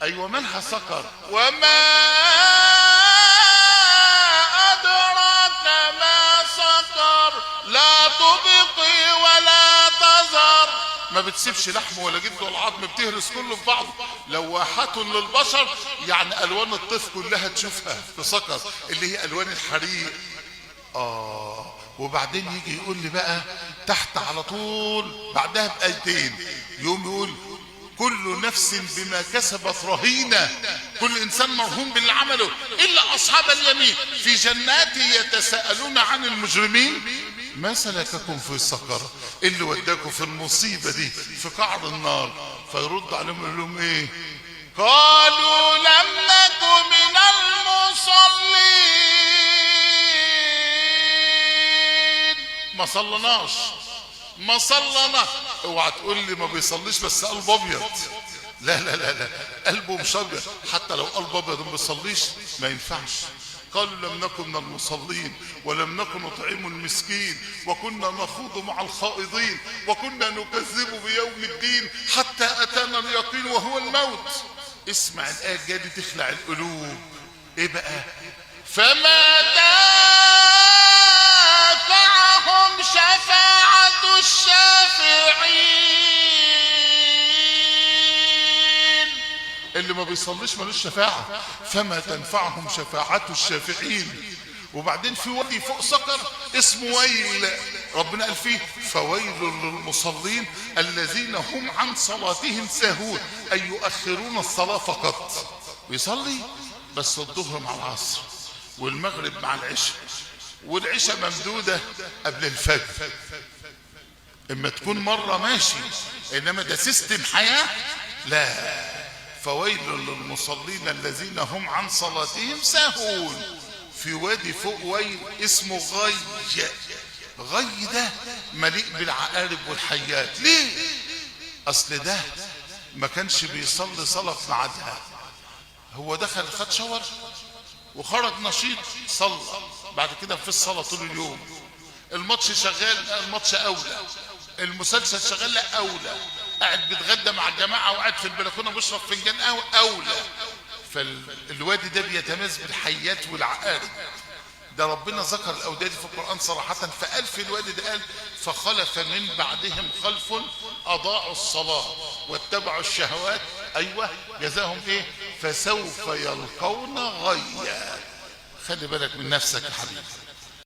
ايوه مالها سقر؟ وما أدراك ما سقر لا تبقي ولا تذر. ما بتسيبش لحم ولا جلد ولا عظم، بتهرس كله في بعضه. لواحات للبشر، يعني الوان الطيف كلها تشوفها في سقر، اللي هي الوان الحريق. وبعدين يجي يقول لي بقى تحت على طول بعدها بآيتين، يقوم يقول كل نفس بما كسبت رهينة، كل انسان مرهون باللي عمله الا اصحاب اليمين في جنات يتساءلون عن المجرمين ما سلككم في سقر، اللي وداكم في المصيبة دي في قعر النار. فيرد عليهم يقول لهم ايه؟ قالوا لم نك من المصلين. ما صلناش. اوعى تقول لي ما بيصليش بس قلب ابيض. لا لا لا لا، قلبه مش ابيض، حتى لو قلب ابيض وما بيصليش ما ينفعش. قالوا لم نكن من المصلين ولم نكن نطعم المسكين وكنا نخوض مع الخائضين وكنا نكذب بيوم الدين حتى اتانا اليقين وهو الموت. اسمع الآية الجاية دي تخلع القلوب. ايه بقى؟ فما تنفعهم شفاعة الشافعين. اللي ما بيصليش ملوش شفاعة، فما تنفعهم شفاعة الشافعين. وبعدين في وادي فوق سقر اسمه ويل، ربنا قال فيه فويل للمصلين الذين هم عن صلاتهم ساهون، أي يؤخرون الصلاة فقط. ويصلي بس الظهر مع العصر والمغرب مع العشاء، والعشاء ممدودة قبل الفجر. اما تكون مرة ماشي، انما ده سيستم حياة لا. فويل للمصلين الذين هم عن صلاتهم ساهون. في وادي فوق ويل اسمه غي. غي ده مليء بالعقارب والحيات. ليه؟ اصل ده ما كانش بيصلي صلاة في ميعادها، هو دخل خد شاور وخرج نشيط صلى، بعد كده في الصلاة طول اليوم. الماتش شغال، الماتش اولى. المسلسل شغال، لا اولى. قاعد بيتغدى مع الجماعة وقاعد في البلكونة بيشرب فنجان قهوة، اولى. فالوادي ده بيتميز بالحيات والعقارب. ده ربنا ذكر الاوداد في القرآن صراحة، فقال في الوادي ده قال فخلف من بعدهم خلف اضاعوا الصلاة واتبعوا الشهوات. ايوه جزاهم ايه؟ فسوف يلقون غيا. خلي بالك من نفسك يا حبيبي.